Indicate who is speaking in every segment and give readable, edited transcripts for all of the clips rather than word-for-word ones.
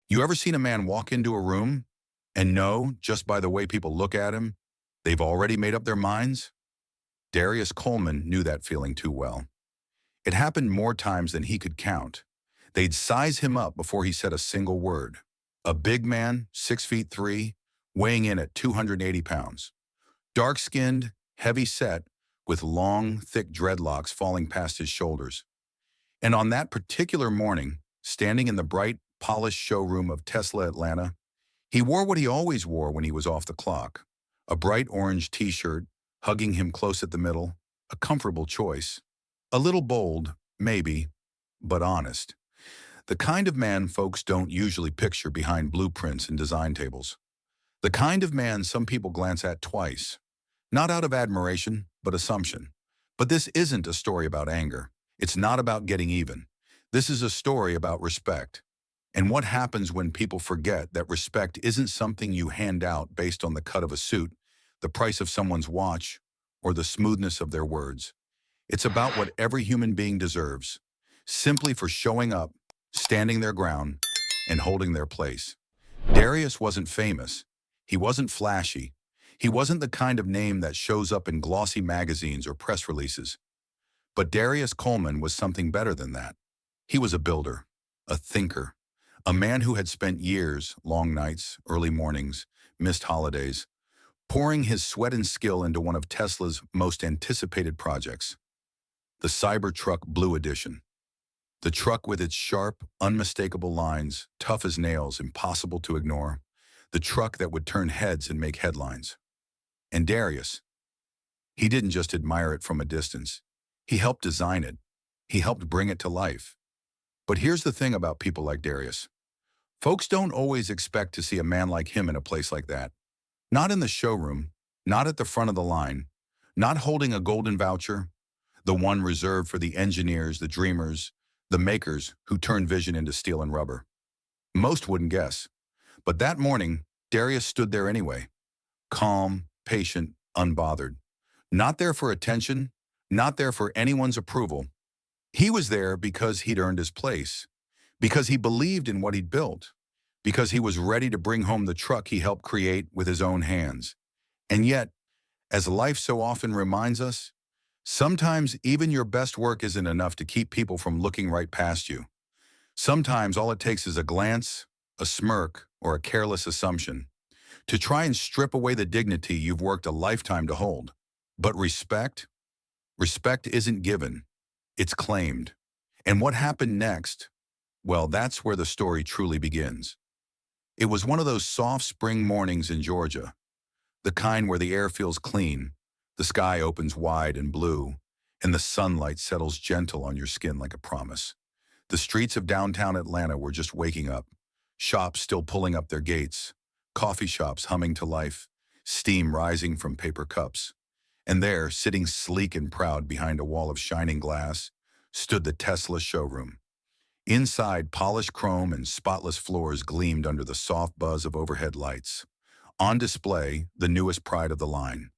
Speaker 1: You ever seen a man walk into a room and know, just by the way people look at him, they've already made up their minds? Darius Coleman knew that feeling too well. It happened more times than he could count. They'd size him up before he said a single word. A big man, 6'3", weighing in at 280 pounds. Dark-skinned, heavy-set, with long, thick dreadlocks falling past his shoulders. And on that particular morning, standing in the bright, polished showroom of Tesla Atlanta, he wore what he always wore when he was off the clock. A bright orange t-shirt, hugging him close at the middle, a comfortable choice. A little bold, maybe, but honest. The kind of man folks don't usually picture behind blueprints and design tables. The kind of man some people glance at twice, not out of admiration, but assumption. But this isn't a story about anger. It's not about getting even. This is a story about respect. And what happens when people forget that respect isn't something you hand out based on the cut of a suit, the price of someone's watch, or the smoothness of their words. It's about what every human being deserves, simply for showing up, standing their ground, and holding their place. Darius wasn't famous. He wasn't flashy. He wasn't the kind of name that shows up in glossy magazines or press releases. But Darius Coleman was something better than that. He was a builder, a thinker, a man who had spent years, long nights, early mornings, missed holidays, pouring his sweat and skill into one of Tesla's most anticipated projects, the CyberTruck Blue Edition. The truck with its sharp, unmistakable lines, tough as nails, impossible to ignore. The truck that would turn heads and make headlines. And Darius, he didn't just admire it from a distance. He helped design it. He helped bring it to life. But here's the thing about people like Darius. Folks don't always expect to see a man like him in a place like that. Not in the showroom, not at the front of the line, not holding a golden voucher, the one reserved for the engineers, the dreamers, the makers who turn vision into steel and rubber. Most wouldn't guess. But that morning, Darius stood there anyway. Calm, patient, unbothered. Not there for attention, not there for anyone's approval. He was there because he'd earned his place, because he believed in what he'd built, because he was ready to bring home the truck he helped create with his own hands. And yet, as life so often reminds us, sometimes even your best work isn't enough to keep people from looking right past you. Sometimes all it takes is a glance, a smirk, or a careless assumption to try and strip away the dignity you've worked a lifetime to hold. But respect isn't given, it's claimed. And what happened next? Well, that's where the story truly begins. It was one of those soft spring mornings in Georgia, the kind where the air feels clean, the sky opens wide and blue, and the sunlight settles gentle on your skin like a promise. The streets of downtown Atlanta were just waking up, shops still pulling up their gates, coffee shops humming to life, steam rising from paper cups. And there, sitting sleek and proud behind a wall of shining glass, stood the Tesla showroom. Inside, polished chrome and spotless floors gleamed under the soft buzz of overhead lights. On display, the newest pride of the line,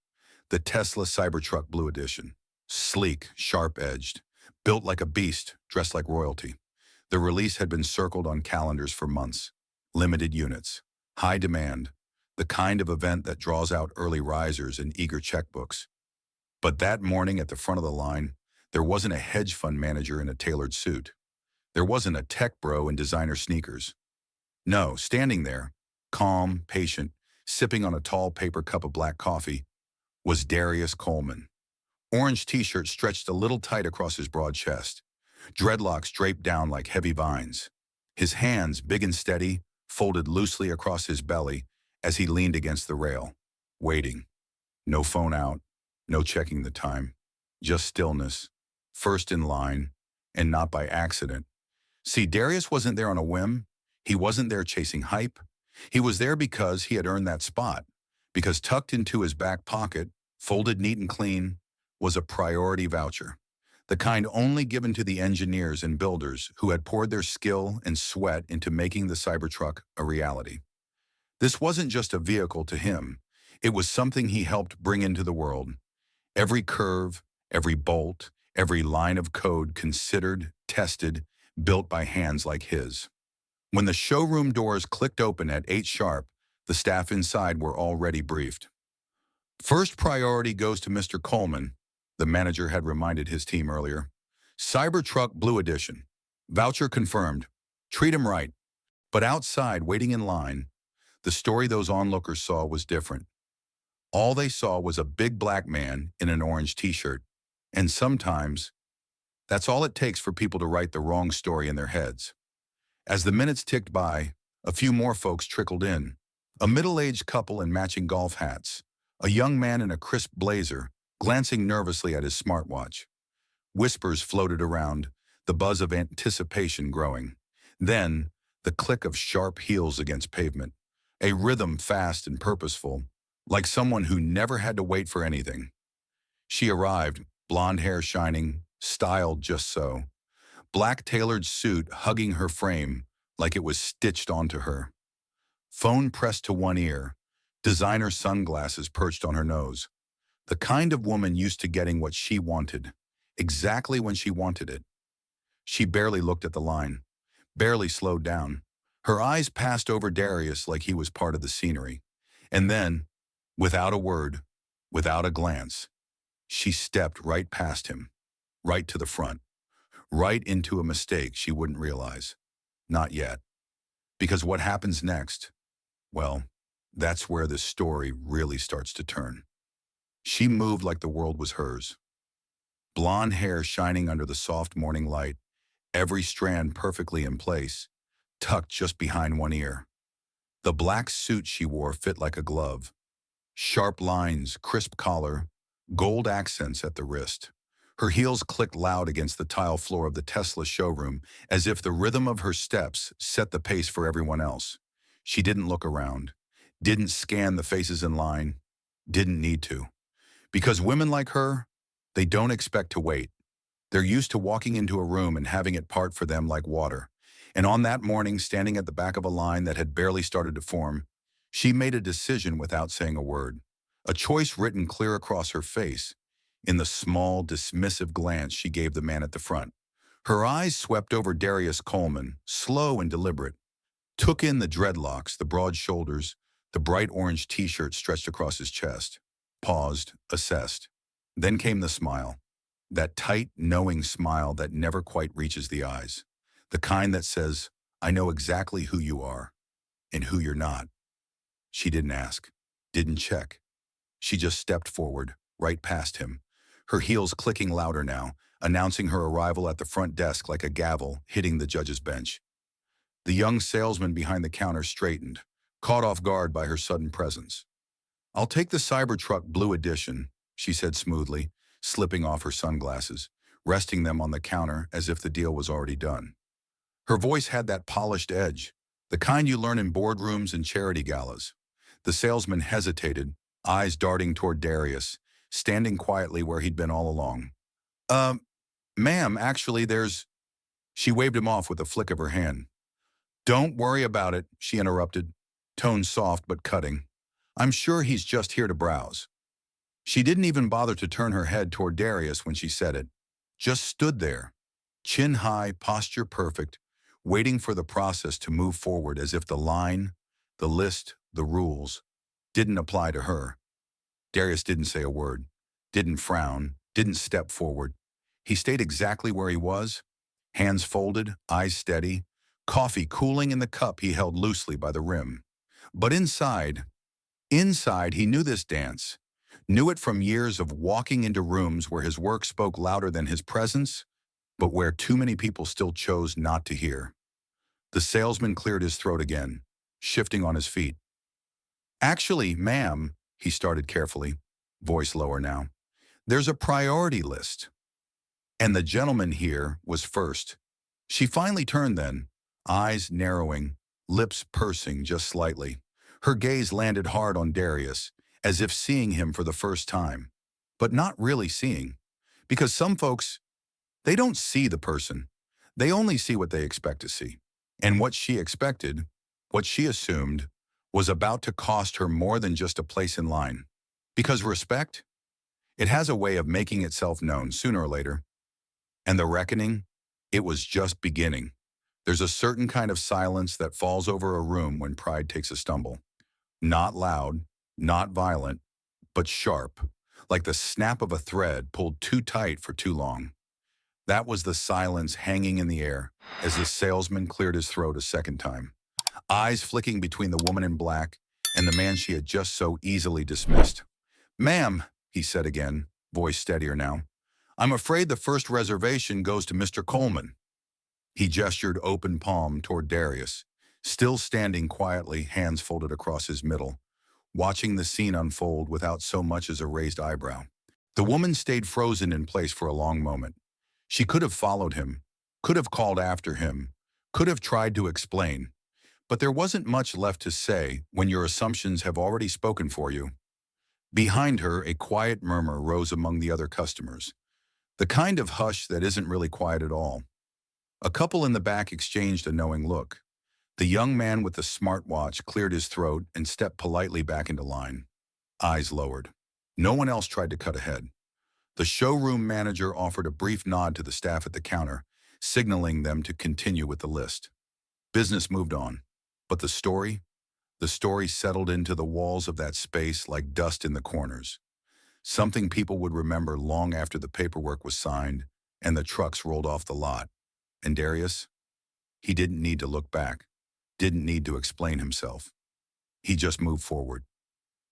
Speaker 1: the Tesla CyberTruck Blue Edition. Sleek, sharp-edged, built like a beast, dressed like royalty. The release had been circled on calendars for months. Limited units, high demand, the kind of event that draws out early risers and eager checkbooks. But that morning at the front of the line, there wasn't a hedge fund manager in a tailored suit. There wasn't a tech bro in designer sneakers. No, standing there, calm, patient, sipping on a tall paper cup of black coffee, was Darius Coleman. Orange t-shirt stretched a little tight across his broad chest, dreadlocks draped down like heavy vines. His hands, big and steady, folded loosely across his belly as he leaned against the rail, waiting. No phone out, no checking the time, just stillness, first in line, and not by accident. See, Darius wasn't there on a whim. He wasn't there chasing hype. He was there because he had earned that spot, because tucked into his back pocket, folded neat and clean, was a priority voucher, the kind only given to the engineers and builders who had poured their skill and sweat into making the Cybertruck a reality. This wasn't just a vehicle to him. It was something he helped bring into the world. Every curve, every bolt, every line of code considered, tested, built by hands like his. When the showroom doors clicked open at 8 sharp, the staff inside were already briefed. First priority goes to Mr. Coleman, the manager had reminded his team earlier. CyberTruck Blue Edition. Voucher confirmed. Treat him right. But outside, waiting in line, the story those onlookers saw was different. All they saw was a big black man in an orange t-shirt. And sometimes, that's all it takes for people to write the wrong story in their heads. As the minutes ticked by, a few more folks trickled in. A middle-aged couple in matching golf hats. A young man in a crisp blazer, glancing nervously at his smartwatch. Whispers floated around, the buzz of anticipation growing. Then, the click of sharp heels against pavement. A rhythm fast and purposeful, like someone who never had to wait for anything. She arrived, blonde hair shining, styled just so. Black tailored suit hugging her frame like it was stitched onto her. Phone pressed to one ear, designer sunglasses perched on her nose. The kind of woman used to getting what she wanted, exactly when she wanted it. She barely looked at the line, barely slowed down. Her eyes passed over Darius like he was part of the scenery. And then, without a word, without a glance, she stepped right past him, right to the front, right into a mistake she wouldn't realize. Not yet. Because what happens next, well, that's where this story really starts to turn. She moved like the world was hers. Blonde hair shining under the soft morning light, every strand perfectly in place, tucked just behind one ear. The black suit she wore fit like a glove. Sharp lines, crisp collar, gold accents at the wrist. Her heels clicked loud against the tile floor of the Tesla showroom, as if the rhythm of her steps set the pace for everyone else. She didn't look around, didn't scan the faces in line, didn't need to. Because women like her, they don't expect to wait. They're used to walking into a room and having it part for them like water. And on that morning, standing at the back of a line that had barely started to form, she made a decision without saying a word. A choice written clear across her face, in the small, dismissive glance she gave the man at the front. Her eyes swept over Darius Coleman, slow and deliberate, took in the dreadlocks, the broad shoulders, the bright orange t-shirt stretched across his chest, paused, assessed. Then came the smile, that tight, knowing smile that never quite reaches the eyes, the kind that says, I know exactly who you are and who you're not. She didn't ask, didn't check. She just stepped forward, right past him, her heels clicking louder now, announcing her arrival at the front desk like a gavel hitting the judge's bench. The young salesman behind the counter straightened, caught off guard by her sudden presence. I'll take the CyberTruck Blue Edition, she said smoothly, slipping off her sunglasses, resting them on the counter as if the deal was already done. Her voice had that polished edge, the kind you learn in boardrooms and charity galas. The salesman hesitated, eyes darting toward Darius, standing quietly where he'd been all along. Ma'am, actually, there's... She waved him off with a flick of her hand. Don't worry about it, she interrupted, tone soft but cutting. I'm sure he's just here to browse. She didn't even bother to turn her head toward Darius when she said it. Just stood there, chin high, posture perfect, waiting for the process to move forward as if the line, the list, the rules, didn't apply to her. Darius didn't say a word, didn't frown, didn't step forward. He stayed exactly where he was, hands folded, eyes steady, coffee cooling in the cup he held loosely by the rim. But inside he knew this dance, knew it from years of walking into rooms where his work spoke louder than his presence, but where too many people still chose not to hear. The salesman cleared his throat again, shifting on his feet. Actually, ma'am, he started carefully, voice lower now, there's a priority list. And the gentleman here was first. She finally turned then, eyes narrowing, lips pursing just slightly. Her gaze landed hard on Darius, as if seeing him for the first time, but not really seeing. Because some folks, they don't see the person. They only see what they expect to see. And what she expected, what she assumed, was about to cost her more than just a place in line. Because respect, it has a way of making itself known sooner or later. And the reckoning, it was just beginning. There's a certain kind of silence that falls over a room when pride takes a stumble. Not loud, not violent, but sharp, like the snap of a thread pulled too tight for too long. That was the silence hanging in the air as the salesman cleared his throat a second time, eyes flicking between the woman in black and the man she had just so easily dismissed. "Ma'am," he said again, voice steadier now, "I'm afraid the first reservation goes to Mr. Coleman." He gestured open palm toward Darius, still standing quietly, hands folded across his middle, watching the scene unfold without so much as a raised eyebrow. The woman stayed frozen in place for a long moment. She could have followed him, could have called after him, could have tried to explain, but there wasn't much left to say when your assumptions have already spoken for you. Behind her, a quiet murmur rose among the other customers, the kind of hush that isn't really quiet at all. A couple in the back exchanged a knowing look. The young man with the smartwatch cleared his throat and stepped politely back into line, eyes lowered. No one else tried to cut ahead. The showroom manager offered a brief nod to the staff at the counter, signaling them to continue with the list. Business moved on, but the story settled into the walls of that space like dust in the corners. Something people would remember long after the paperwork was signed and the trucks rolled off the lot. And Darius? He didn't need to look back, didn't need to explain himself. He just moved forward.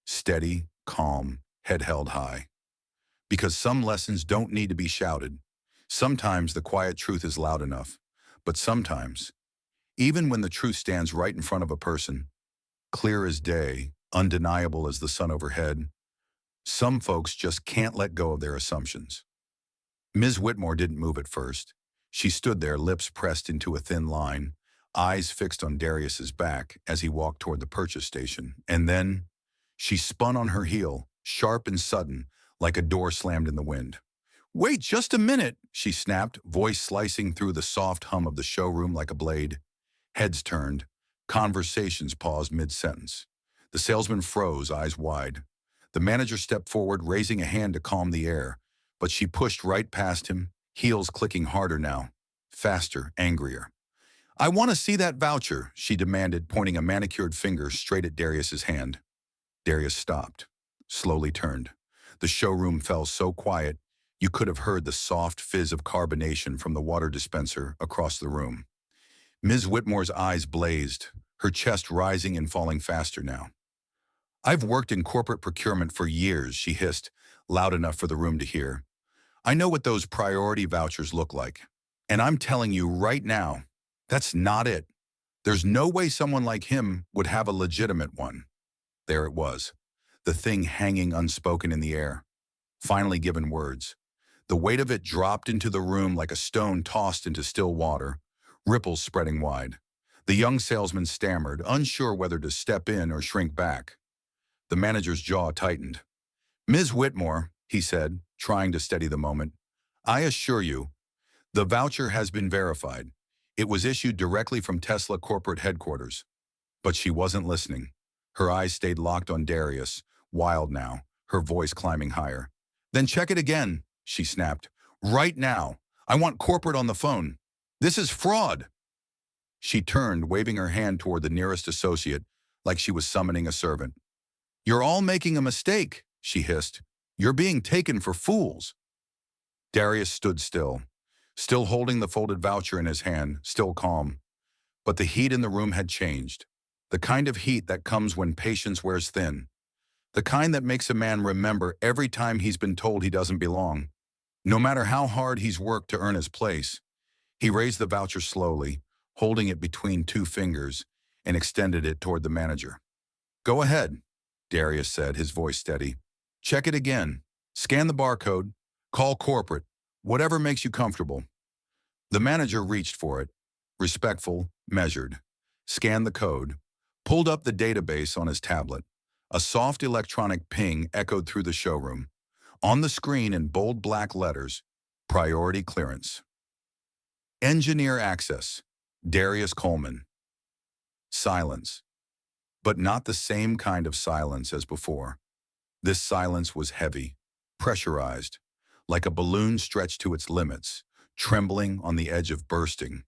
Speaker 1: Steady, calm, head held high. Because some lessons don't need to be shouted. Sometimes the quiet truth is loud enough, but sometimes, even when the truth stands right in front of a person, clear as day, undeniable as the sun overhead, some folks just can't let go of their assumptions. Ms. Whitmore didn't move at first. She stood there, lips pressed into a thin line, eyes fixed on Darius's back as he walked toward the purchase station. And then she spun on her heel, sharp and sudden, like a door slammed in the wind. "Wait just a minute," she snapped, voice slicing through the soft hum of the showroom like a blade. Heads turned, conversations paused mid-sentence. The salesman froze, eyes wide. The manager stepped forward, raising a hand to calm the air, but she pushed right past him, heels clicking harder now, faster, angrier. "I want to see that voucher," she demanded, pointing a manicured finger straight at Darius's hand. Darius stopped, slowly turned. The showroom fell so quiet, you could have heard the soft fizz of carbonation from the water dispenser across the room. Ms. Whitmore's eyes blazed, her chest rising and falling faster now. "I've worked in corporate procurement for years," she hissed, loud enough for the room to hear. "I know what those priority vouchers look like. And I'm telling you right now, that's not it. There's no way someone like him would have a legitimate one." There it was, the thing hanging unspoken in the air, finally given words. The weight of it dropped into the room like a stone tossed into still water, ripples spreading wide. The young salesman stammered, unsure whether to step in or shrink back. The manager's jaw tightened. "Ms. Whitmore," he said, trying to steady the moment, "I assure you, the voucher has been verified. It was issued directly from Tesla corporate headquarters." But she wasn't listening. Her eyes stayed locked on Darius, wild now, her voice climbing higher. "Then check it again," she snapped. "Right now. I want corporate on the phone. This is fraud." She turned, waving her hand toward the nearest associate, like she was summoning a servant. "You're all making a mistake," she hissed. "You're being taken for fools." Darius stood still holding the folded voucher in his hand, still calm. But the heat in the room had changed. The kind of heat that comes when patience wears thin. The kind that makes a man remember every time he's been told he doesn't belong. No matter how hard he's worked to earn his place. He raised the voucher slowly, holding it between two fingers, and extended it toward the manager. "Go ahead," Darius said, his voice steady. "Check it again. Scan the barcode. Call corporate. Whatever makes you comfortable." The manager reached for it, respectful, measured, scanned the code, pulled up the database on his tablet. A soft electronic ping echoed through the showroom. On the screen in bold black letters, priority clearance. Engineer access, Darius Coleman. Silence. But not the same kind of silence as before. This silence was heavy, pressurized, like a balloon stretched to its limits, trembling on the edge of bursting.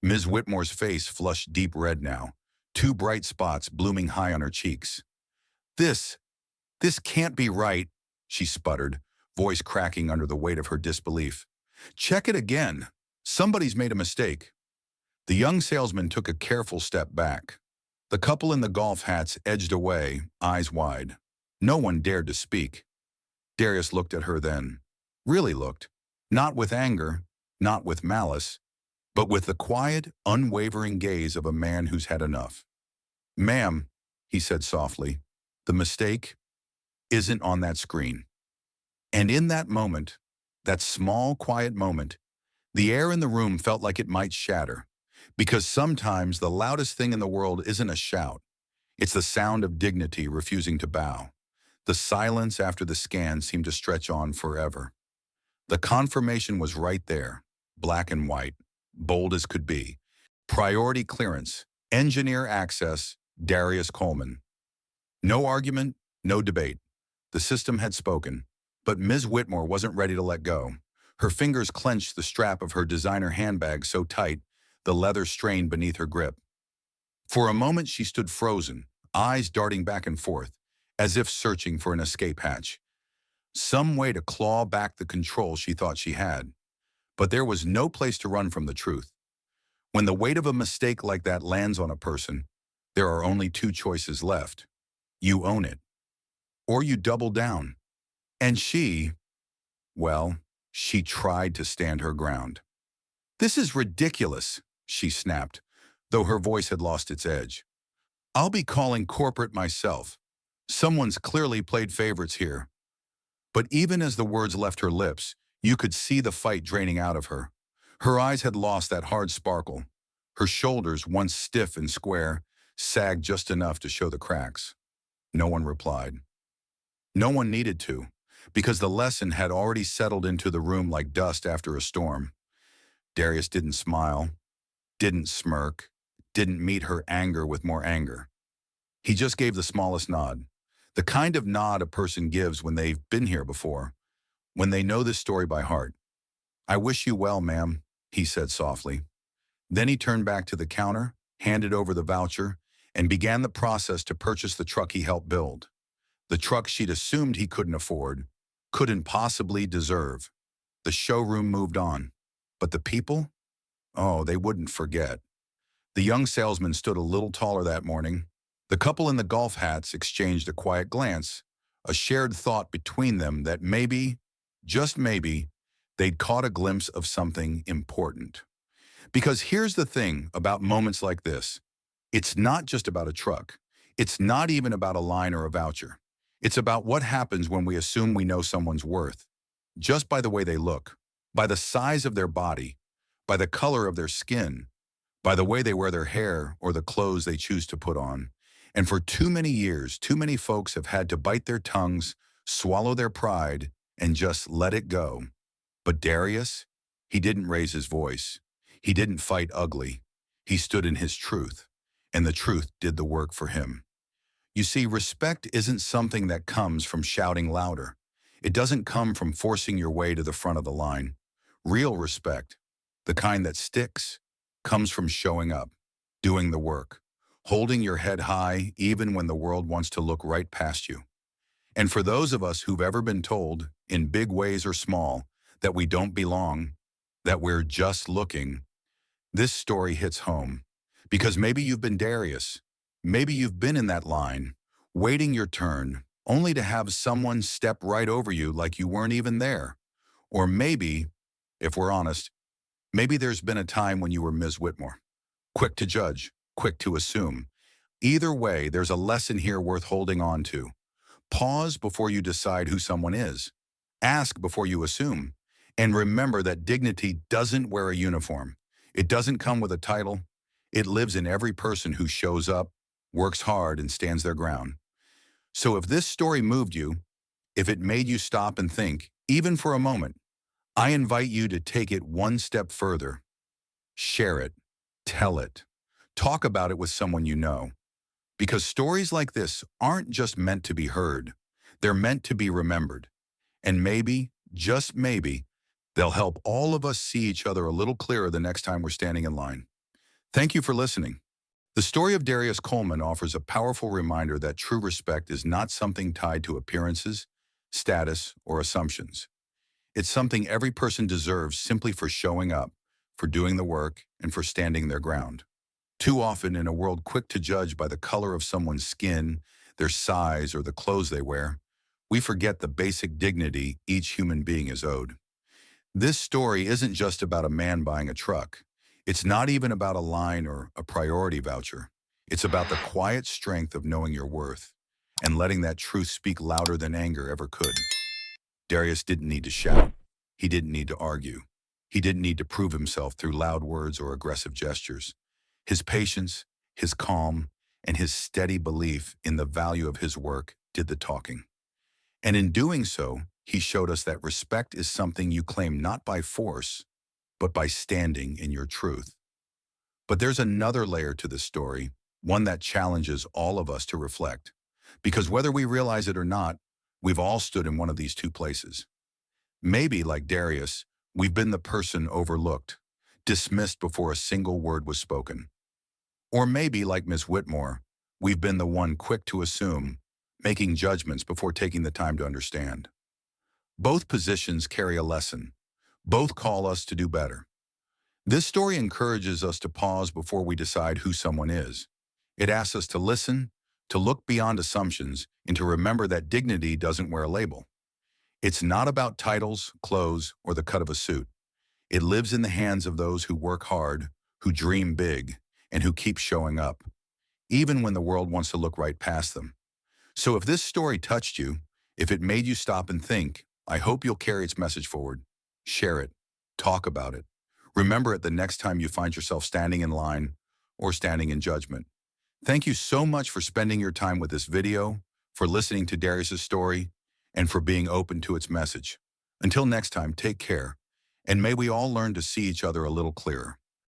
Speaker 1: Ms. Whitmore's face flushed deep red now, two bright spots blooming high on her cheeks. This, this can't be right, she sputtered, voice cracking under the weight of her disbelief. Check it again. Somebody's made a mistake. The young salesman took a careful step back. The couple in the golf hats edged away, eyes wide. No one dared to speak. Darius looked at her then. Really looked. Not with anger, not with malice, but with the quiet, unwavering gaze of a man who's had enough. Ma'am, he said softly, the mistake isn't on that screen. And in that moment, that small, quiet moment, the air in the room felt like it might shatter. Because sometimes the loudest thing in the world isn't a shout. It's the sound of dignity refusing to bow. The silence after the scan seemed to stretch on forever. The confirmation was right there, black and white, bold as could be. Priority clearance, engineer access, Darius Coleman. No argument, no debate. The system had spoken, but Ms. Whitmore wasn't ready to let go. Her fingers clenched the strap of her designer handbag so tight, the leather strained beneath her grip. For a moment she stood frozen, eyes darting back and forth, as if searching for an escape hatch. Some way to claw back the control she thought she had. But there was no place to run from the truth. When the weight of a mistake like that lands on a person, there are only two choices left. You own it, or you double down. And she, well, she tried to stand her ground. This is ridiculous, she snapped, though her voice had lost its edge. I'll be calling corporate myself. Someone's clearly played favorites here. But even as the words left her lips, you could see the fight draining out of her. Her eyes had lost that hard sparkle. Her shoulders, once stiff and square, sagged just enough to show the cracks. No one replied. No one needed to, because the lesson had already settled into the room like dust after a storm. Darius didn't smile, didn't smirk, didn't meet her anger with more anger. He just gave the smallest nod, the kind of nod a person gives when they've been here before, when they know this story by heart. I wish you well, ma'am, he said softly. Then he turned back to the counter, handed over the voucher, and began the process to purchase the truck he helped build. The truck she'd assumed he couldn't afford, couldn't possibly deserve. The showroom moved on. But the people? Oh, they wouldn't forget. The young salesman stood a little taller that morning. The couple in the golf hats exchanged a quiet glance, a shared thought between them that maybe, just maybe, they'd caught a glimpse of something important. Because here's the thing about moments like this. It's not just about a truck. It's not even about a line or a voucher. It's about what happens when we assume we know someone's worth, just by the way they look, by the size of their body, by the color of their skin, by the way they wear their hair or the clothes they choose to put on. And for too many years, too many folks have had to bite their tongues, swallow their pride, and just let it go. But Darius, he didn't raise his voice. He didn't fight ugly. He stood in his truth, and the truth did the work for him. You see, respect isn't something that comes from shouting louder. It doesn't come from forcing your way to the front of the line. Real respect, the kind that sticks, comes from showing up, doing the work, holding your head high even when the world wants to look right past you. And for those of us who've ever been told, in big ways or small, that we don't belong, that we're just looking, this story hits home. Because maybe you've been Darius, maybe you've been in that line, waiting your turn, only to have someone step right over you like you weren't even there. Or maybe, if we're honest, maybe there's been a time when you were Ms. Whitmore. Quick to judge, quick to assume. Either way, there's a lesson here worth holding on to. Pause before you decide who someone is. Ask before you assume. And remember that dignity doesn't wear a uniform. It doesn't come with a title. It lives in every person who shows up, works hard, and stands their ground. So if this story moved you, if it made you stop and think, even for a moment, I invite you to take it one step further. Share it. Tell it. Talk about it with someone you know. Because stories like this aren't just meant to be heard. They're meant to be remembered. And maybe, just maybe, they'll help all of us see each other a little clearer the next time we're standing in line. Thank you for listening. The story of Darius Coleman offers a powerful reminder that true respect is not something tied to appearances, status, or assumptions. It's something every person deserves simply for showing up, for doing the work, and for standing their ground. Too often, in a world quick to judge by the color of someone's skin, their size, or the clothes they wear, we forget the basic dignity each human being is owed. This story isn't just about a man buying a truck. It's not even about a line or a priority voucher. It's about the quiet strength of knowing your worth and letting that truth speak louder than anger ever could. Darius didn't need to shout. He didn't need to argue. He didn't need to prove himself through loud words or aggressive gestures. His patience, his calm, and his steady belief in the value of his work did the talking. And in doing so, he showed us that respect is something you claim not by force, but by standing in your truth. But there's another layer to this story, one that challenges all of us to reflect. Because whether we realize it or not, we've all stood in one of these two places. Maybe, like Darius, we've been the person overlooked, dismissed before a single word was spoken. Or maybe, like Miss Whitmore, we've been the one quick to assume, making judgments before taking the time to understand. Both positions carry a lesson. Both call us to do better. This story encourages us to pause before we decide who someone is. It asks us to listen, to look beyond assumptions, and to remember that dignity doesn't wear a label. It's not about titles, clothes, or the cut of a suit. It lives in the hands of those who work hard, who dream big, and who keep showing up, even when the world wants to look right past them. So if this story touched you, if it made you stop and think, I hope you'll carry its message forward. Share it. Talk about it. Remember it the next time you find yourself standing in line or standing in judgment. Thank you so much for spending your time with this video, for listening to Darius's story, and for being open to its message. Until next time, take care, and may we all learn to see each other a little clearer.